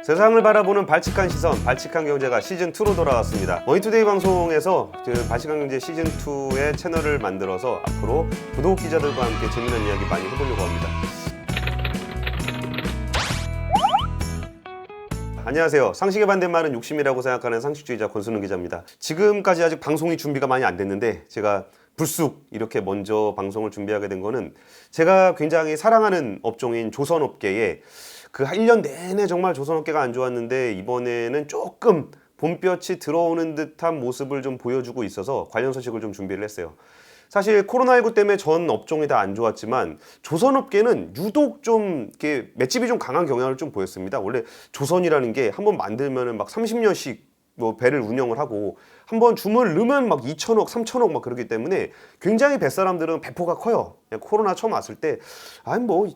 세상을 바라보는 발칙한 시선, 발칙한 경제가 시즌2로 돌아왔습니다. 머니투데이 방송에서 발칙한 경제 시즌2의 채널을 만들어서 앞으로 구독 기자들과 함께 재미있는 이야기 많이 해보려고 합니다. 안녕하세요. 상식의 반대말은 욕심이라고 생각하는 상식주의자 권순우 기자입니다. 지금까지 아직 방송이 준비가 많이 안 됐는데 제가 불쑥 이렇게 먼저 방송을 준비하게 된 거는 제가 굉장히 사랑하는 업종인 조선업계에 그 1년 내내 정말 조선업계가 안 좋았는데 이번에는 조금 봄볕이 들어오는 듯한 모습을 좀 보여주고 있어서 관련 소식을 좀 준비를 했어요. 사실 코로나19 때문에 전 업종이 다 안 좋았지만 조선업계는 유독 좀 이렇게 맷집이 좀 강한 경향을 좀 보였습니다. 원래 조선이라는 게 한번 만들면은 막 30년씩 뭐 배를 운영을 하고 한번 주문을 넣으면 막 2천억, 3천억 막 그러기 때문에 굉장히 뱃사람들은 배포가 커요. 코로나 처음 왔을 때 아니 뭐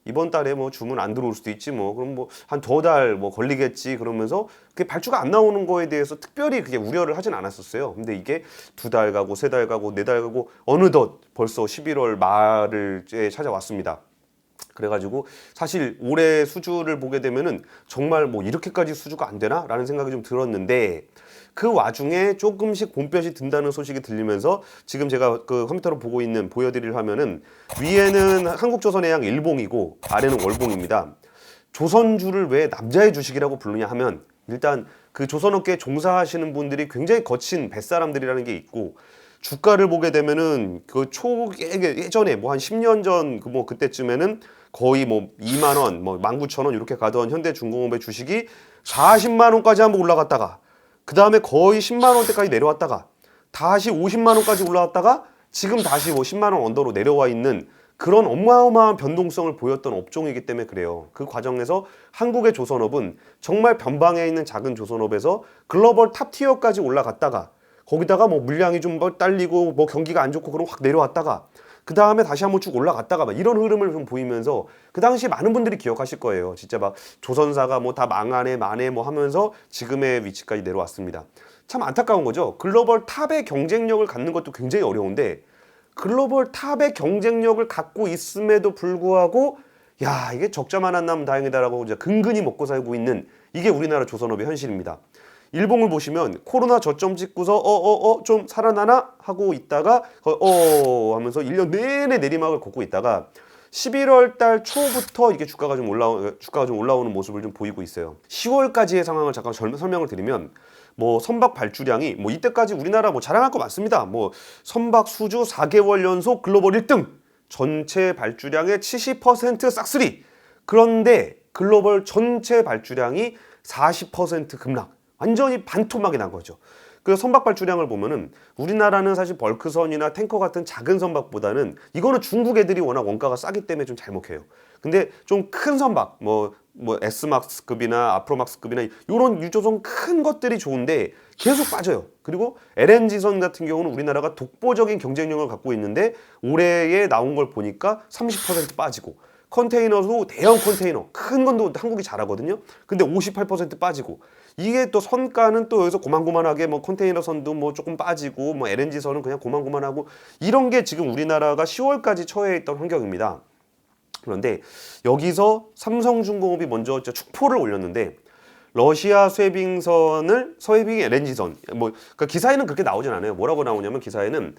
이번 달에 뭐 주문 안 들어올 수도 있지 뭐 그럼 뭐 한 2달 뭐 걸리겠지 그러면서 그게 발주가 안 나오는 거에 대해서 특별히 그게 우려를 하진 않았었어요. 근데 이게 2달 가고 3달 가고 4달 가고 어느덧 벌써 11월 말을 찾아왔습니다. 그래가지고 사실 올해 수주를 보게 되면은 정말 뭐 이렇게까지 수주가 안 되나? 라는 생각이 좀 들었는데 그 와중에 조금씩 봄볕이 든다는 소식이 들리면서 지금 제가 그 컴퓨터로 보고 있는 보여드릴 화면은 위에는 한국조선해양 일봉이고 아래는 월봉입니다. 조선주를 왜 남자의 주식이라고 부르냐 하면 일단 그 조선업계에 종사하시는 분들이 굉장히 거친 뱃사람들이라는 게 있고 주가를 보게 되면은 그 예전에 뭐 한 10년 전 그 뭐 그때쯤에는 거의 뭐 2만 원, 뭐 19,000원 이렇게 가던 현대중공업의 주식이 40만 원까지 한번 올라갔다가 그 다음에 거의 10만 원대까지 내려왔다가 다시 50만 원까지 올라왔다가 지금 다시 뭐 10만 원 언더로 내려와 있는 그런 어마어마한 변동성을 보였던 업종이기 때문에 그래요. 그 과정에서 한국의 조선업은 정말 변방에 있는 작은 조선업에서 글로벌 탑티어까지 올라갔다가 거기다가 뭐 물량이 좀 딸리고 뭐 경기가 안 좋고 그럼 확 내려왔다가 그 다음에 다시 한번 쭉 올라갔다가 막 이런 흐름을 좀 보이면서 그 당시 많은 분들이 기억하실 거예요. 진짜 막 조선사가 뭐 다 망하네 마네 뭐 하면서 지금의 위치까지 내려왔습니다. 참 안타까운 거죠. 글로벌 탑의 경쟁력을 갖는 것도 굉장히 어려운데 글로벌 탑의 경쟁력을 갖고 있음에도 불구하고 야 이게 적자만 안 나면 다행이다라고 이제 근근히 먹고 살고 있는 이게 우리나라 조선업의 현실입니다. 일봉을 보시면 코로나 저점 찍고서 좀 살아나나 하고 있다가 하면서 1년 내내 내리막을 걷고 있다가 11월 달 초부터 이게 주가가 좀 올라오는 모습을 좀 보이고 있어요. 10월까지의 상황을 잠깐 설명을 드리면 뭐 선박 발주량이 뭐 이때까지 우리나라 뭐 자랑할 거 많습니다. 뭐 선박 수주 4개월 연속 글로벌 1등, 전체 발주량의 70% 싹쓸이. 그런데 글로벌 전체 발주량이 40% 급락. 완전히 반토막이 난 거죠. 그 선박 발주량을 보면은 우리나라는 사실 벌크선이나 탱커 같은 작은 선박보다는 이거는 중국 애들이 워낙 원가가 싸기 때문에 좀 잘 먹혀요. 근데 좀 큰 선박, 뭐 S막스급이나 아프로막스급이나 이런 유조선 큰 것들이 좋은데 계속 빠져요. 그리고 LNG선 같은 경우는 우리나라가 독보적인 경쟁력을 갖고 있는데 올해에 나온 걸 보니까 30% 빠지고 컨테이너도 대형 컨테이너 큰 건도 한국이 잘하거든요. 근데 58% 빠지고 이게 또 선가는 또 여기서 고만고만하게 뭐 컨테이너 선도 뭐 조금 빠지고 뭐 LNG 선은 그냥 고만고만하고 이런 게 지금 우리나라가 10월까지 처해 있던 환경입니다. 그런데 여기서 삼성중공업이 먼저 축포를 올렸는데 러시아 쇠빙선을 서해빙 LNG선 뭐 그러니까 기사에는 그렇게 나오진 않아요. 뭐라고 나오냐면 기사에는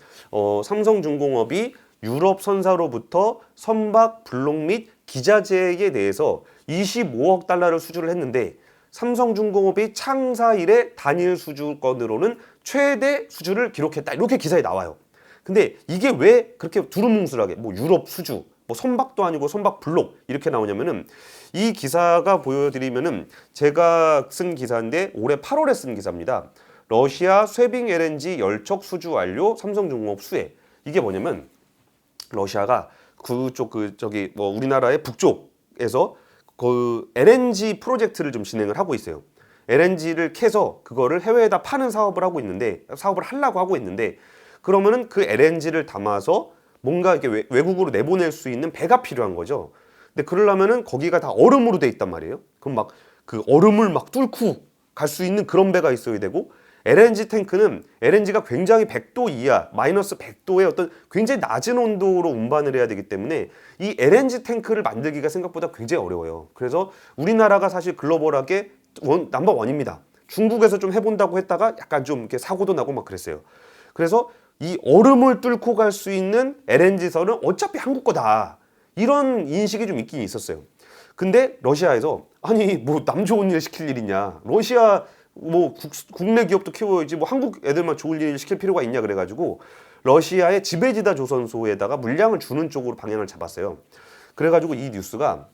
삼성중공업이 유럽 선사로부터 선박 블록 및 기자재에 대해서 25억 달러를 수주를 했는데 삼성중공업이 창사 이래 단일 수주건으로는 최대 수주를 기록했다. 이렇게 기사에 나와요. 근데 이게 왜 그렇게 두루뭉술하게 뭐 유럽 수주, 뭐 선박도 아니고 선박 블록 이렇게 나오냐면은 이 기사가 보여드리면은 제가 쓴 기사인데 올해 8월에 쓴 기사입니다. 러시아 쇠빙 LNG 열척 수주 완료 삼성중공업 수혜. 이게 뭐냐면 러시아가 그쪽 뭐 우리나라의 북쪽에서 그 LNG 프로젝트를 좀 진행을 하고 있어요. LNG를 캐서 그거를 해외에다 파는 사업을 하려고 하고 있는데 그러면은 그 LNG를 담아서 뭔가 이렇게 외국으로 내보낼 수 있는 배가 필요한 거죠. 근데 그러려면은 거기가 다 얼음으로 돼 있단 말이에요. 그럼 막 그 얼음을 막 뚫고 갈 수 있는 그런 배가 있어야 되고 LNG 탱크는 LNG가 굉장히 100도 이하, 마이너스 100도의 어떤 굉장히 낮은 온도로 운반을 해야 되기 때문에 이 LNG 탱크를 만들기가 생각보다 굉장히 어려워요. 그래서 우리나라가 사실 글로벌하게 넘버 원입니다. 중국에서 좀 해본다고 했다가 약간 좀 이렇게 사고도 나고 막 그랬어요. 그래서 이 얼음을 뚫고 갈 수 있는 LNG선은 어차피 한국 거다. 이런 인식이 좀 있긴 있었어요. 근데 러시아에서 아니 뭐 남 좋은 일 시킬 일이냐. 러시아 뭐 국내 기업도 키워야지 뭐 한국 애들만 좋은 일 시킬 필요가 있냐 그래가지고 러시아의 지베지다 조선소에다가 물량을 주는 쪽으로 방향을 잡았어요. 그래가지고 이 뉴스가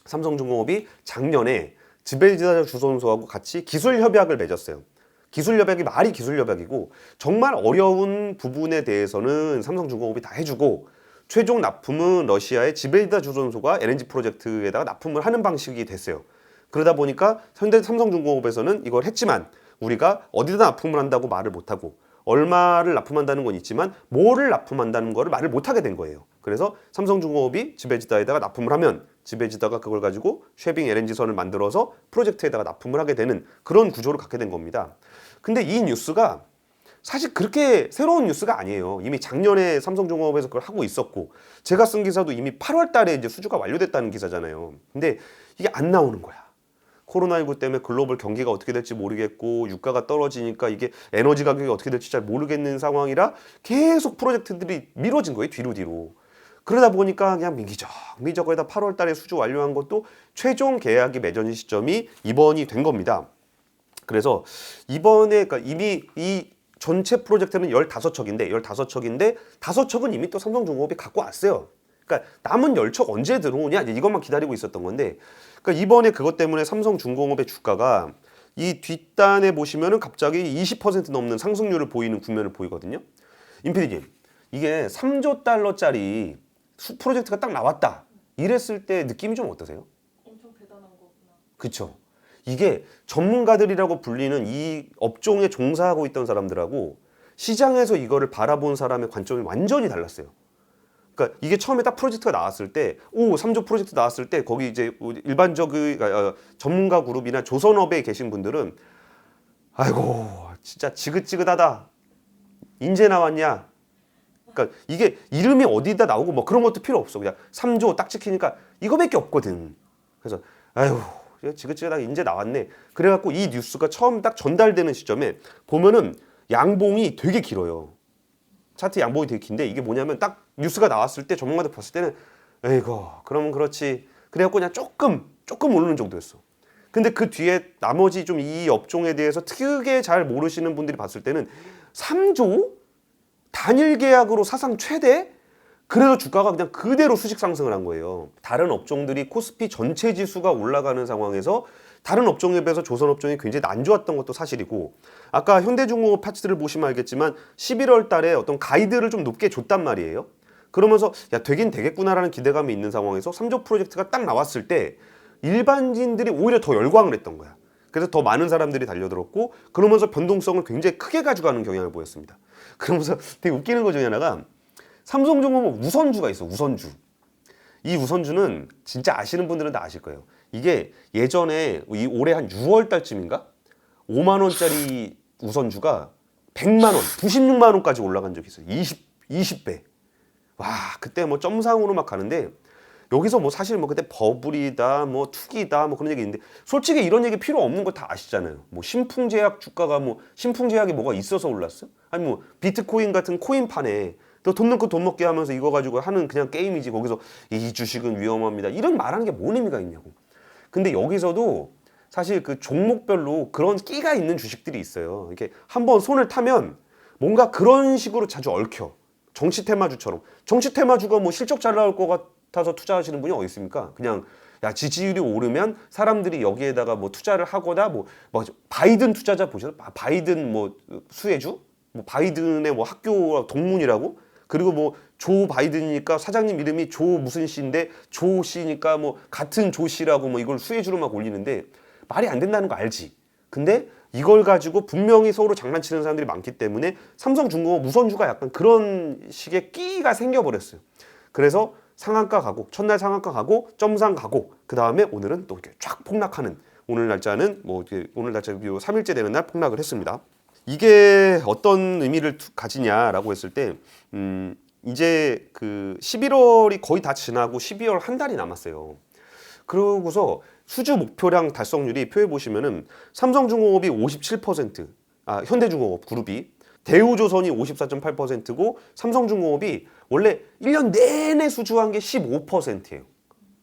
삼성중공업이 작년에 지베지다 조선소하고 같이 기술 협약을 맺었어요. 기술 협약이 말이 기술 협약이고 정말 어려운 부분에 대해서는 삼성중공업이 다 해주고 최종 납품은 러시아의 지베지다 조선소가 LNG 프로젝트에다가 납품을 하는 방식이 됐어요. 그러다 보니까 현대 삼성중공업에서는 이걸 했지만 우리가 어디다 납품을 한다고 말을 못하고 얼마를 납품한다는 건 있지만 뭐를 납품한다는 거를 말을 못하게 된 거예요. 그래서 삼성중공업이 지베지다에다가 납품을 하면 지베지다가 그걸 가지고 쉐빙 LNG선을 만들어서 프로젝트에다가 납품을 하게 되는 그런 구조를 갖게 된 겁니다. 근데 이 뉴스가 사실 그렇게 새로운 뉴스가 아니에요. 이미 작년에 삼성중공업에서 그걸 하고 있었고 제가 쓴 기사도 이미 8월 달에 이제 수주가 완료됐다는 기사잖아요. 근데 이게 안 나오는 거야. 코로나19 때문에 글로벌 경기가 어떻게 될지 모르겠고 유가가 떨어지니까 이게 에너지 가격이 어떻게 될지 잘 모르겠는 상황이라 계속 프로젝트들이 미뤄진 거예요. 뒤로. 그러다 보니까 그냥 미적거리다 8월 달에 수주 완료한 것도 최종 계약이 맺어진 시점이 이번이 된 겁니다. 그래서 이번에 그러니까 이미 이 전체 프로젝트는 15척인데 5척은 이미 또 삼성중공업이 갖고 왔어요. 그러니까 남은 10척 언제 들어오냐 이것만 기다리고 있었던 건데 그러니까 이번에 그것 때문에 삼성중공업의 주가가 이 뒷단에 보시면은 갑자기 20% 넘는 상승률을 보이는 국면을 보이거든요. 임PD님 이게 3조 달러짜리 프로젝트가 딱 나왔다 이랬을 때 느낌이 좀 어떠세요? 엄청 대단한 거구나. 그쵸. 이게 전문가들이라고 불리는 이 업종에 종사하고 있던 사람들하고 시장에서 이거를 바라본 사람의 관점이 완전히 달랐어요. 그러니까 이게 처음에 딱 프로젝트가 나왔을 때, 3조 프로젝트 나왔을 때 거기 이제 일반적인 전문가 그룹이나 조선업에 계신 분들은 아이고 진짜 지긋지긋하다. 인제 나왔냐? 그러니까 이게 이름이 어디다 나오고 뭐 그런 것도 필요 없어. 그냥 3조 딱 찍히니까 이거밖에 없거든. 그래서 아유 지긋지긋하게 인제 나왔네. 그래갖고 이 뉴스가 처음 딱 전달되는 시점에 보면은 양봉이 되게 길어요. 차트 양봉이 되게 긴데 이게 뭐냐면 딱 뉴스가 나왔을 때 전문가들 봤을 때는 에이고 그러면 그렇지. 그래갖고 그냥 조금 오르는 정도였어. 근데 그 뒤에 나머지 좀 이 업종에 대해서 특유하게 잘 모르시는 분들이 봤을 때는 3조? 단일 계약으로 사상 최대? 그래서 주가가 그냥 그대로 수직 상승을 한 거예요. 다른 업종들이 코스피 전체 지수가 올라가는 상황에서 다른 업종에 비해서 조선업종이 굉장히 안 좋았던 것도 사실이고 아까 현대중공업 파츠들을 보시면 알겠지만 11월 달에 어떤 가이드를 좀 높게 줬단 말이에요. 그러면서 야 되긴 되겠구나라는 기대감이 있는 상황에서 3조 프로젝트가 딱 나왔을 때 일반인들이 오히려 더 열광을 했던 거야. 그래서 더 많은 사람들이 달려들었고 그러면서 변동성을 굉장히 크게 가져가는 경향을 보였습니다. 그러면서 되게 웃기는 것 중에 하나가 삼성중공업 우선주가 있어. 우선주. 이 우선주는 진짜 아시는 분들은 다 아실 거예요. 이게 예전에 올해 한 6월 달쯤인가 5만 원짜리 우선주가 100만 원, 96만 원까지 올라간 적이 있어요. 20배. 와, 그때 뭐 점상으로 막 가는데 여기서 뭐 사실 뭐 그때 버블이다, 뭐 투기다, 뭐 그런 얘기 있는데 솔직히 이런 얘기 필요 없는 거 다 아시잖아요. 뭐 신풍제약 주가가 뭐 신풍제약이 뭐가 있어서 올랐어? 아니 뭐 비트코인 같은 코인판에 너 돈 넣고 돈 먹게 하면서 이거 가지고 하는 그냥 게임이지 거기서 이 주식은 위험합니다. 이런 말하는 게 뭔 의미가 있냐고. 근데 여기서도 사실 그 종목별로 그런 끼가 있는 주식들이 있어요. 이렇게 한번 손을 타면 뭔가 그런 식으로 자주 얽혀. 정치 테마주처럼. 정치 테마주가 뭐 실적 잘 나올 것 같아서 투자하시는 분이 어디 있습니까? 그냥 야 지지율이 오르면 사람들이 여기에다가 뭐 투자를 하거나 뭐 바이든 투자자 보셨어요? 바이든 뭐 수혜주? 뭐 바이든의 뭐 학교 동문이라고? 그리고 뭐 조 바이든이니까 사장님 이름이 조 무슨 씨인데 조 씨니까 뭐 같은 조 씨라고 뭐 이걸 수혜주로 막 올리는데 말이 안 된다는 거 알지? 근데 이걸 가지고 분명히 서로 장난치는 사람들이 많기 때문에 삼성중공업 우선주가 약간 그런 식의 끼가 생겨버렸어요. 그래서 상한가 가고 첫날 상한가 가고 점상 가고 그 다음에 오늘은 또 이렇게 쫙 폭락하는 오늘 날짜는 뭐 오늘 날짜 3일째 되는 날 폭락을 했습니다. 이게 어떤 의미를 가지냐라고 했을 때 이제 그 11월이 거의 다 지나고 12월 한 달이 남았어요. 그러고서 수주 목표량 달성률이 표에 보시면은 삼성중공업이 57%, 현대중공업 그룹이, 대우조선이 54.8%고 삼성중공업이 원래 1년 내내 수주한 게 15%예요.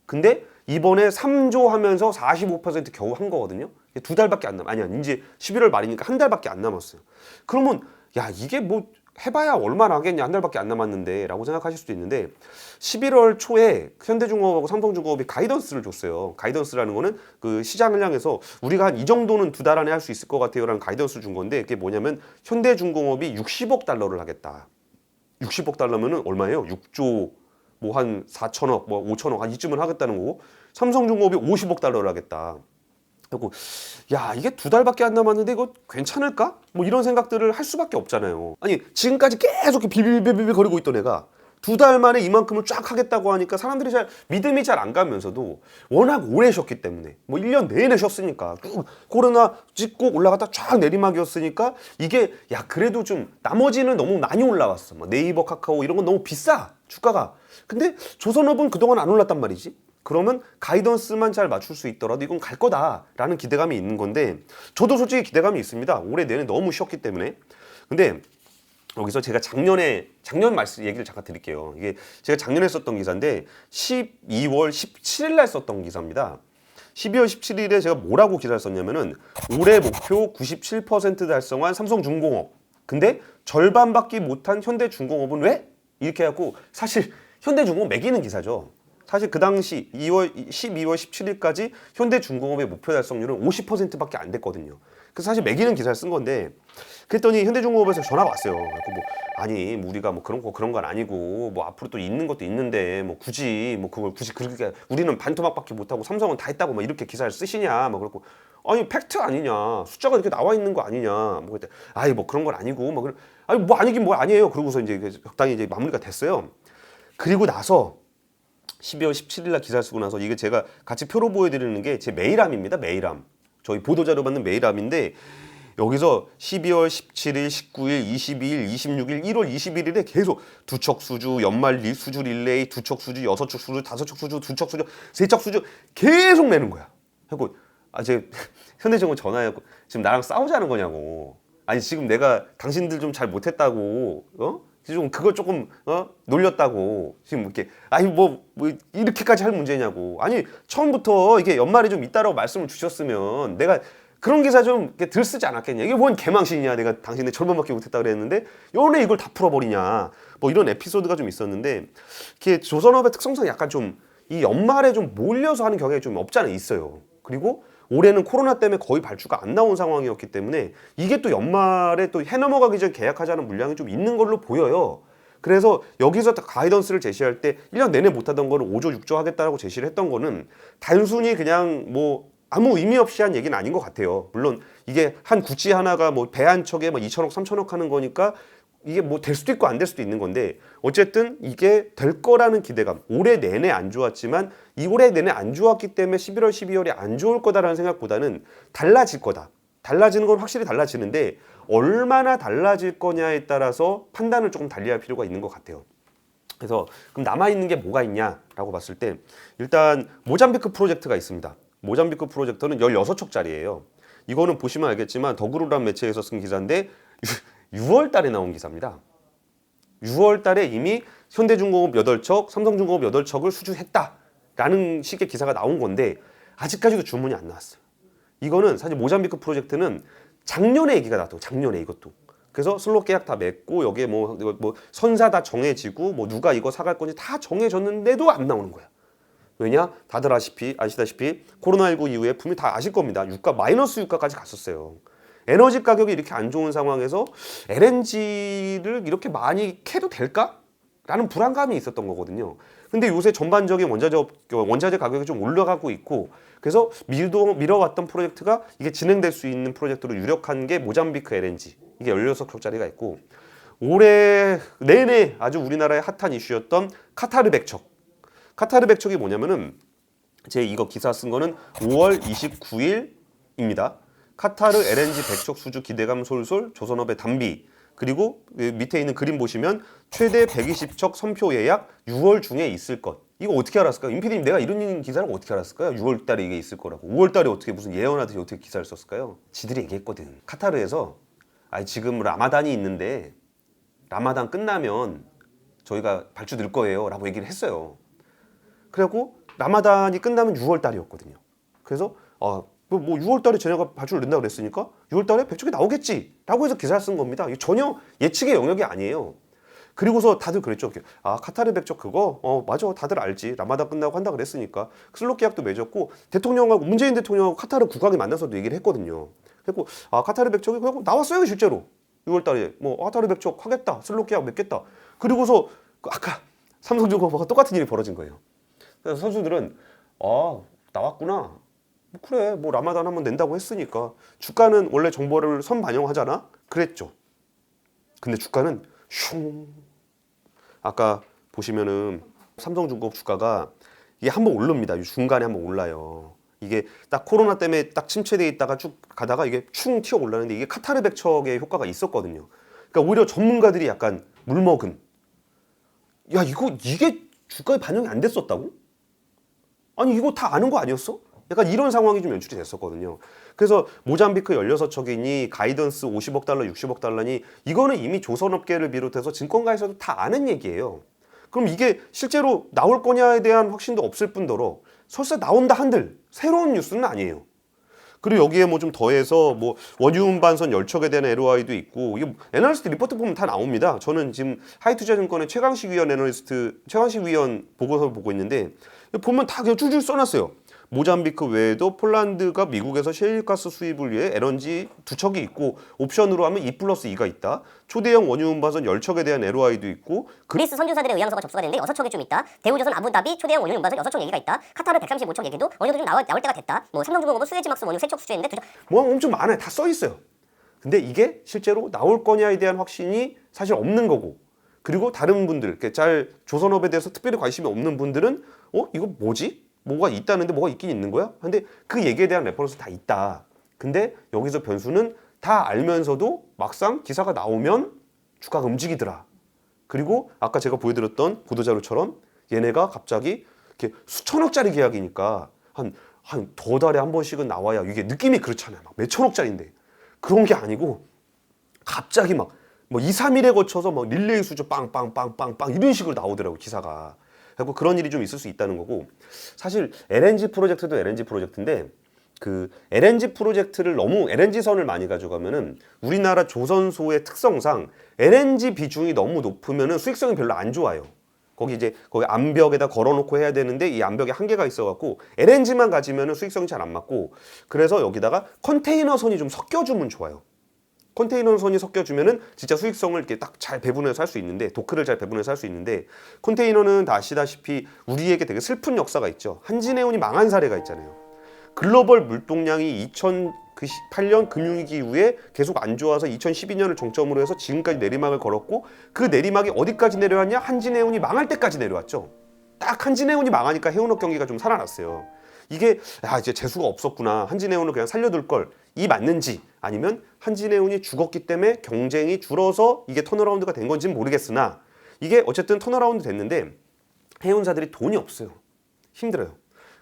근데 이번에 3조 하면서 45% 겨우 한 거거든요. 두 달밖에 안 아니야. 이제 11월 말이니까 한 달밖에 안 남았어요. 그러면 야, 이게 뭐 해봐야 얼마나 하겠냐, 한 달밖에 안 남았는데 라고 생각하실 수도 있는데, 11월 초에 현대중공업하고 삼성중공업이 가이던스를 줬어요. 가이던스라는 거는 그 시장을 향해서 우리가 한 이 정도는 두 달 안에 할 수 있을 것 같아요 라는 가이던스를 준 건데, 그게 뭐냐면 현대중공업이 60억 달러를 하겠다. 60억 달러면은 얼마예요? 6조 뭐 한 4천억, 뭐 5천억 한 이쯤은 하겠다는 거고, 삼성중공업이 50억 달러를 하겠다. 그리고 야, 이게 두 달밖에 안 남았는데 이거 괜찮을까? 뭐 이런 생각들을 할 수밖에 없잖아요. 아니, 지금까지 계속 비빌비빌 거리고 있던 애가 두 달 만에 이만큼을 쫙 하겠다고 하니까 사람들이 잘 믿음이 잘 안 가면서도 워낙 오래 쉬었기 때문에, 뭐 1년 내내 쉬었으니까, 쭉 코로나 찍고 올라갔다 쫙 내리막이었으니까 이게 야, 그래도 좀 나머지는 너무 많이 올라왔어. 뭐 네이버, 카카오 이런 건 너무 비싸, 주가가. 근데 조선업은 그동안 안 올랐단 말이지. 그러면 가이던스만 잘 맞출 수 있더라도 이건 갈 거다라는 기대감이 있는 건데, 저도 솔직히 기대감이 있습니다. 올해 내내 너무 쉬었기 때문에. 근데 여기서 제가 작년 말씀 얘기를 잠깐 드릴게요. 이게 제가 작년에 썼던 기사인데 12월 17일 날 썼던 기사입니다. 12월 17일에 제가 뭐라고 기사를 썼냐면은 올해 목표 97% 달성한 삼성중공업. 근데 절반밖에 못한 현대중공업은 왜? 이렇게 해갖고, 사실 현대중공업 매기는 기사죠. 사실 그 당시 12월 17일까지 현대중공업의 목표 달성률은 50%밖에 안 됐거든요. 그래서 사실 매기는 기사를 쓴 건데, 그랬더니 현대중공업에서 전화가 왔어요. 뭐 아니, 뭐 우리가 뭐 그런 건 아니고, 뭐 앞으로 또 있는 것도 있는데 뭐 굳이 그렇게 우리는 반토막밖에 못하고 삼성은 다 했다고 막 이렇게 기사를 쓰시냐, 막 그렇고, 아니 팩트 아니냐, 숫자가 이렇게 나와 있는 거 아니냐, 뭐 그때 아니 뭐 그런 건 아니고, 막 아니 뭐 아니긴 뭐 아니에요. 그러고서 이제 적당히 이제 마무리가 됐어요. 그리고 나서 12월 17일 날 기사를 쓰고 나서, 이게 제가 같이 표로 보여드리는 게 제 메일함입니다. 메일함. 저희 보도자료 받는 메일함인데, 여기서 12월 17일, 19일, 22일, 26일, 1월 21일에 계속 두척 수주, 연말 수주 릴레이, 두척 수주, 여섯 척 수주, 다섯 척 수주, 두척 수주, 세척 수주 계속 내는 거야. 하고 제 현대중공업 전화해갖고 지금 나랑 싸우자는 거냐고. 아니 지금 내가 당신들 좀 잘 못했다고, 좀 그걸 조금 놀렸다고 지금 이렇게, 아니 뭐 이렇게까지 할 문제냐고. 아니 처음부터 이게 연말에 좀 있다라고 말씀을 주셨으면 내가 그런 기사 좀 이렇게 들 쓰지 않았겠냐. 이게 뭔 개망신이냐, 내가 당신네 절반밖에 못했다 그랬는데 연애 이걸 다 풀어버리냐, 뭐 이런 에피소드가 좀 있었는데, 이게 조선업의 특성상 약간 좀 이 연말에 좀 몰려서 하는 경향이 좀 없지 않아 있어요. 그리고 올해는 코로나 때문에 거의 발주가 안 나온 상황이었기 때문에 이게 또 연말에 또 해 넘어가기 전에 계약하자는 물량이 좀 있는 걸로 보여요. 그래서 여기서 가이던스를 제시할 때 1년 내내 못하던 거를 5조 6조 하겠다라고 제시를 했던 거는 단순히 그냥 뭐 아무 의미 없이 한 얘기는 아닌 것 같아요. 물론 이게 한 구찌 하나가 뭐 배 한 척에 뭐 2천억 3천억 하는 거니까 이게 뭐 될 수도 있고 안 될 수도 있는 건데, 어쨌든 이게 될 거라는 기대감, 올해 내내 안 좋았지만 이 올해 내내 안 좋았기 때문에 11월 12월이 안 좋을 거다라는 생각보다는 달라질 거다, 달라지는 건 확실히 달라지는데 얼마나 달라질 거냐에 따라서 판단을 조금 달리할 필요가 있는 것 같아요. 그래서 그럼 남아있는 게 뭐가 있냐라고 봤을 때, 일단 모잠비크 프로젝트가 있습니다. 모잠비크 프로젝트는 16척짜리예요. 이거는 보시면 알겠지만 더그루란 매체에서 쓴 기사인데 6월 달에 나온 기사입니다. 6월 달에 이미 현대중공업 8척, 삼성중공업 8척을 수주했다라는 식의 기사가 나온 건데 아직까지도 주문이 안 나왔어요. 이거는 사실 모잠비크 프로젝트는 작년에 얘기가 나왔다고, 작년에 이것도. 그래서 슬롯 계약 다 맺고 여기에 뭐 선사 다 정해지고 뭐 누가 이거 사갈 건지 다 정해졌는데도 안 나오는 거야. 왜냐? 다들 아시다시피 코로나19 이후에 분명히 다 아실 겁니다. 유가 마이너스 유가까지 갔었어요. 에너지 가격이 이렇게 안 좋은 상황에서 LNG를 이렇게 많이 캐도 될까? 라는 불안감이 있었던 거거든요. 근데 요새 전반적인 원자재 가격이 좀 올라가고 있고, 그래서 미뤄왔던 프로젝트가 이게 진행될 수 있는 프로젝트로 유력한 게 모잠비크 LNG. 이게 16척짜리가 있고, 올해 내내 아주 우리나라의 핫한 이슈였던 카타르 백척. 카타르 백척이 뭐냐면은, 제 이거 기사 쓴 거는 5월 29일입니다. 카타르 LNG 백척 수주 기대감 솔솔, 조선업의 단비. 그리고 밑에 있는 그림 보시면 최대 120척 선표 예약 6월 중에 있을 것. 이거 어떻게 알았을까요? 임피디님 내가 이런 기사를 어떻게 알았을까요? 6월 달에 이게 있을 거라고. 5월 달에 어떻게 무슨 예언하듯이 어떻게 기사를 썼을까요? 지들이 얘기했거든. 카타르에서 아니 지금 라마단이 있는데 라마단 끝나면 저희가 발주 늘 거예요 라고 얘기를 했어요. 그래갖고 라마단이 끝나면 6월 달이었거든요. 그래서 뭐 6월 달에 쟤네가 발주를 낸다고 그랬으니까 6월 달에 백척이 나오겠지 라고 해서 기사를 쓴 겁니다. 이게 전혀 예측의 영역이 아니에요. 그리고서 다들 그랬죠. 카타르 백적 그거 맞아 다들 알지. 라마단 끝나고 한다 그랬으니까. 슬롯 계약도 맺었고 대통령하고 문재인 대통령하고 카타르 국왕이 만나서도 얘기를 했거든요. 그리고 카타르 백적이 그냥 나왔어요 실제로. 6월달에 뭐 카타르 백적 하겠다. 슬롯 계약 맺겠다. 그리고서 아까 삼성중공업과 똑같은 일이 벌어진 거예요. 그래서 선수들은 나왔구나. 뭐 그래 뭐 라마단 한번 낸다고 했으니까 주가는 원래 정보를 선반영하잖아. 그랬죠. 근데 주가는 슝. 아까 보시면은 삼성중공업 주가가 이게 한번 오릅니다. 중간에 한번 올라요. 이게 딱 코로나 때문에 딱 침체돼 있다가 쭉 가다가 이게 충 튀어 올라는데 이게 카타르 백척의 효과가 있었거든요. 그러니까 오히려 전문가들이 약간 물먹은. 야 이게 주가에 반영이 안 됐었다고? 아니 이거 다 아는 거 아니었어? 약간 이런 상황이 좀 연출이 됐었거든요. 그래서 모잠비크 16척이니 가이던스 50억 달러, 60억 달러니 이거는 이미 조선업계를 비롯해서 증권가에서도 다 아는 얘기예요. 그럼 이게 실제로 나올 거냐에 대한 확신도 없을 뿐더러 설사 나온다 한들 새로운 뉴스는 아니에요. 그리고 여기에 뭐 좀 더해서 뭐 원유 운반선 10척에 대한 LOI도 있고 이게 애널리스트 리포트 보면 다 나옵니다. 저는 지금 하이투자증권의 최강식 위원 보고서를 보고 있는데 보면 다 그냥 줄줄 써놨어요. 모잠비크 외에도 폴란드가 미국에서 셰일가스 수입을 위해 LNG 2척이 있고 옵션으로 하면 2+2가 있다. 초대형 원유 운반선 10척에 대한 LOI도 있고 그리스 선주사들의 의향서가 접수가 됐는데 6척이 좀 있다. 대우조선 아부다비 초대형 원유 운반선 6척 얘기가 있다. 카타르 135척 얘기도 어느 정도 좀 나올 때가 됐다. 뭐 삼성중공업은 수에즈막스 원유 3척 수주했는데 2척. 뭐 엄청 많아요. 다 써 있어요. 근데 이게 실제로 나올 거냐에 대한 확신이 사실 없는 거고 그리고 다른 분들 이렇게 잘 조선업에 대해서 특별히 관심이 없는 분들은 이거 뭐지? 뭐가 있다는데 뭐가 있긴 있는 거야? 근데 그 얘기에 대한 레퍼런스 다 있다. 근데 여기서 변수는 다 알면서도 막상 기사가 나오면 주가가 움직이더라. 그리고 아까 제가 보여드렸던 보도자료처럼 얘네가 갑자기 이렇게 수천억짜리 계약이니까 한 더 달에 한 번씩은 나와야 이게 느낌이 그렇잖아요. 막 몇천억짜리인데 그런 게 아니고 갑자기 막 뭐 2, 3일에 거쳐서 막 릴레이 수주 빵빵빵빵빵 이런 식으로 나오더라고 기사가. 그리고 그런 일이 좀 있을 수 있다는 거고 사실 LNG 프로젝트도 LNG 프로젝트인데 그 LNG 프로젝트를 너무 LNG선을 많이 가져가면은 우리나라 조선소의 특성상 LNG 비중이 너무 높으면은 수익성이 별로 안 좋아요. 거기 암벽에다 걸어놓고 해야 되는데 이 암벽에 한계가 있어갖고 LNG만 가지면은 수익성이 잘 안 맞고 그래서 여기다가 컨테이너선이 좀 섞여주면 좋아요. 컨테이너선이 섞여주면은 진짜 수익성을 이렇게 딱 잘 배분해서 할 수 있는데 도크를 잘 배분해서 할 수 있는데 컨테이너는 다 아시다시피 우리에게 되게 슬픈 역사가 있죠. 한진해운이 망한 사례가 있잖아요. 글로벌 물동량이 2008년 금융위기 이후에 계속 안 좋아서 2012년을 정점으로 해서 지금까지 내리막을 걸었고 그 내리막이 어디까지 내려왔냐? 한진해운이 망할 때까지 내려왔죠. 딱 한진해운이 망하니까 해운업 경기가 좀 살아났어요. 이게 이제 재수가 없었구나. 한진해운을 그냥 살려둘 걸. 이 맞는지 아니면 한진해운이 죽었기 때문에 경쟁이 줄어서 이게 턴어라운드가 된 건지는 모르겠으나 이게 어쨌든 턴어라운드 됐는데 해운사들이 돈이 없어요. 힘들어요.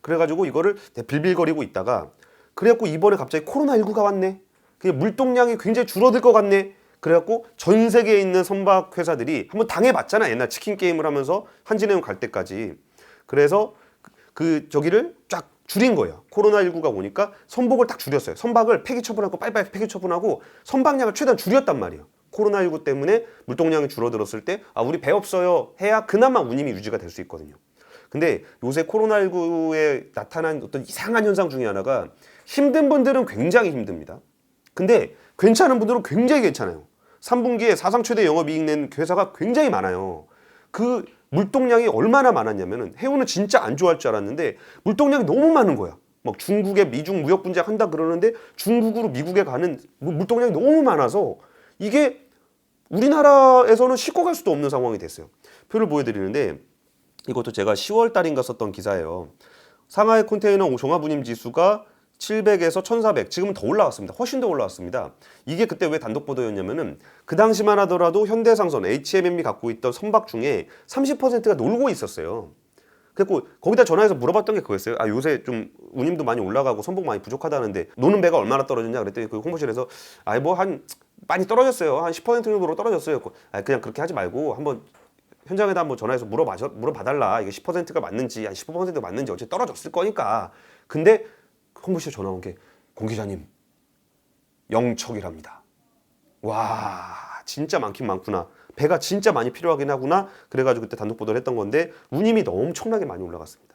그래가지고 이거를 빌빌거리고 있다가 그래갖고 이번에 갑자기 코로나19가 왔네. 그냥 물동량이 굉장히 줄어들 것 같네. 그래갖고 전 세계에 있는 선박 회사들이 한번 당해봤잖아. 옛날 치킨 게임을 하면서 한진해운 갈 때까지. 그래서 저기를 쫙 줄인 거예요. 코로나19가 오니까 선박을 딱 줄였어요. 선박을 폐기 처분하고 빨리빨리 폐기 처분하고 선박량을 최대한 줄였단 말이에요. 코로나19 때문에 물동량이 줄어들었을 때 우리 배 없어요 해야 그나마 운임이 유지가 될 수 있거든요. 근데 요새 코로나19에 나타난 어떤 이상한 현상 중에 하나가 힘든 분들은 굉장히 힘듭니다. 근데 괜찮은 분들은 굉장히 괜찮아요. 3분기에 사상 최대 영업이익 낸 회사가 굉장히 많아요. 그 물동량이 얼마나 많았냐면은 해운은 진짜 안 좋아할 줄 알았는데 물동량이 너무 많은 거야. 막 중국에 미중 무역 분쟁 한다 그러는데 중국으로 미국에 가는 물동량이 너무 많아서 이게 우리나라에서는 싣고 갈 수도 없는 상황이 됐어요. 표를 보여드리는데 이것도 제가 10월 달인가 썼던 기사예요. 상하이 컨테이너 종합운임 지수가 700에서 1400, 지금은 더 올라왔습니다. 훨씬 더 올라왔습니다. 이게 그때 왜 단독 보도였냐면은 그 당시만 하더라도 현대상선, HMM이 갖고 있던 선박 중에 30%가 놀고 있었어요. 그래서 거기다 전화해서 물어봤던 게 그거였어요. 아 요새 좀 운임도 많이 올라가고 선복 많이 부족하다는데 노는 배가 얼마나 떨어졌냐 그랬더니 그 홍보실에서 아이 뭐 한 많이 떨어졌어요. 한 10% 정도로 떨어졌어요. 아 그냥 그렇게 하지 말고 한번 현장에다 한번 전화해서 물어봐달라. 이게 10%가 맞는지 한 15%가 맞는지 어차피 떨어졌을 거니까. 근데 홍보실 전화 온 게 공 기자님 영척이랍니다. 와 진짜 많긴 많구나. 배가 진짜 많이 필요하긴 하구나. 그래가지고 그때 단독 보도를 했던 건데 운임이 너무 엄청나게 많이 올라갔습니다.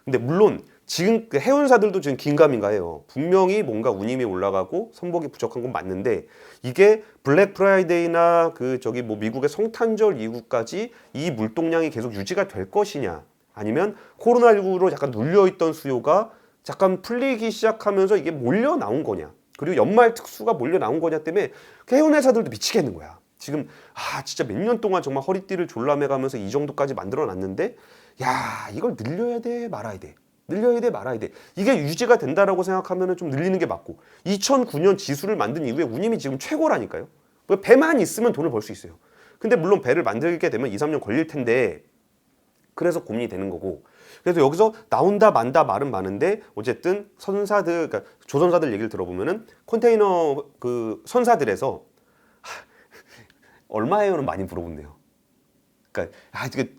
근데 물론 지금 그 해운사들도 지금 긴가민가해요. 분명히 뭔가 운임이 올라가고 선복이 부족한 건 맞는데 이게 블랙 프라이데이나 그 저기 뭐 미국의 성탄절 이후까지 이 물동량이 계속 유지가 될 것이냐 아니면 코로나19로 약간 눌려있던 수요가 잠깐 풀리기 시작하면서 이게 몰려 나온 거냐 그리고 연말 특수가 몰려 나온 거냐 때문에 해운회사들도 미치겠는 거야. 지금 진짜 몇 년 동안 정말 허리띠를 졸라매가면서 이 정도까지 만들어 놨는데 야 이걸 늘려야 돼 말아야 돼 늘려야 돼 말아야 돼 이게 유지가 된다라고 생각하면 좀 늘리는 게 맞고 2009년 지수를 만든 이후에 운임이 지금 최고라니까요. 배만 있으면 돈을 벌 수 있어요. 근데 물론 배를 만들게 되면 2, 3년 걸릴 텐데 그래서 고민이 되는 거고 그래서 여기서 나온다 만다 말은 많은데 어쨌든 선사들 그러니까 조선사들 얘기를 들어보면은 컨테이너 그 선사들에서 얼마예요는 많이 물어본대요. 그러니까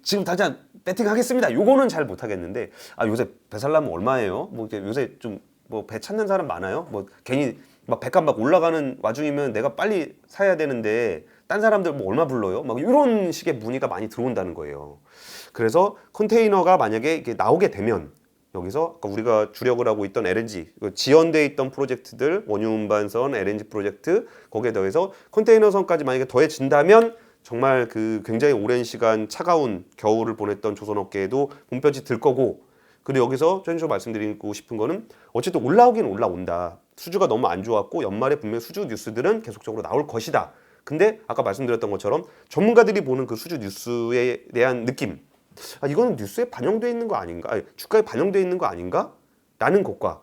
지금 당장 배팅하겠습니다. 요거는 잘 못하겠는데 요새 배 살려면 얼마예요? 뭐 요새 좀 뭐 배 찾는 사람 많아요? 뭐 괜히 막 배값 막 올라가는 와중이면 내가 빨리 사야 되는데 딴 사람들 뭐 얼마 불러요? 막 이런 식의 문의가 많이 들어온다는 거예요. 그래서 컨테이너가 만약에 이게 나오게 되면 여기서 아까 우리가 주력을 하고 있던 LNG 지연돼 있던 프로젝트들 원유 운반선 LNG 프로젝트 거기에 더해서 컨테이너선까지 만약에 더해진다면 정말 그 굉장히 오랜 시간 차가운 겨울을 보냈던 조선업계에도 봄볕이 들 거고 그리고 여기서 전적으로 말씀드리고 싶은 거는 어쨌든 올라오긴 올라온다. 수주가 너무 안 좋았고 연말에 분명히 수주 뉴스들은 계속적으로 나올 것이다. 근데 아까 말씀드렸던 것처럼 전문가들이 보는 그 수주 뉴스에 대한 느낌 이거는 뉴스에 반영되어 있는 거 아닌가? 주가에 반영되어 있는 거 아닌가? 라는 것과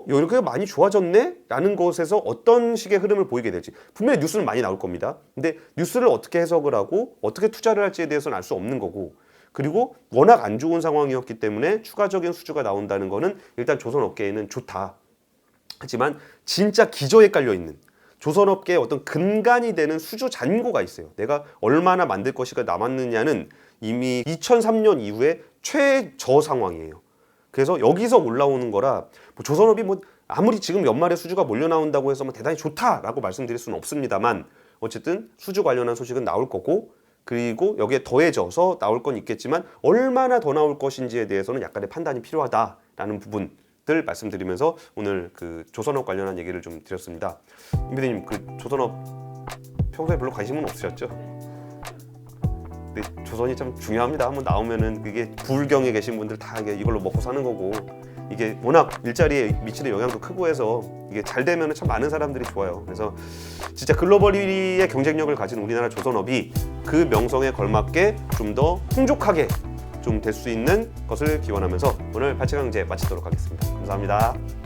이렇게 많이 좋아졌네? 라는 것에서 어떤 식의 흐름을 보이게 될지 분명히 뉴스는 많이 나올 겁니다. 근데 뉴스를 어떻게 해석을 하고 어떻게 투자를 할지에 대해서는 알 수 없는 거고 그리고 워낙 안 좋은 상황이었기 때문에 추가적인 수주가 나온다는 거는 일단 조선업계에는 좋다. 하지만 진짜 기저에 깔려있는 조선업계의 어떤 근간이 되는 수주 잔고가 있어요. 내가 얼마나 만들 것이가 남았느냐는 이미 2003년 이후에 최저 상황이에요. 그래서 여기서 올라오는 거라 뭐 조선업이 뭐 아무리 지금 연말에 수주가 몰려 나온다고 해서 뭐 대단히 좋다라고 말씀드릴 수는 없습니다만 어쨌든 수주 관련한 소식은 나올 거고 그리고 여기에 더해져서 나올 건 있겠지만 얼마나 더 나올 것인지에 대해서는 약간의 판단이 필요하다라는 부분들 말씀드리면서 오늘 그 조선업 관련한 얘기를 좀 드렸습니다. 임 PD님 그 조선업 평소에 별로 관심은 없으셨죠? 근데 조선이 참 중요합니다. 한번 나오면은 그게 부울경에 계신 분들 다 이걸로 먹고 사는 거고 이게 워낙 일자리에 미치는 영향도 크고 해서 이게 잘 되면 참 많은 사람들이 좋아요. 그래서 진짜 글로벌 1위의 경쟁력을 가진 우리나라 조선업이 그 명성에 걸맞게 좀 더 풍족하게 좀 될 수 있는 것을 기원하면서 오늘 8차강제 마치도록 하겠습니다. 감사합니다.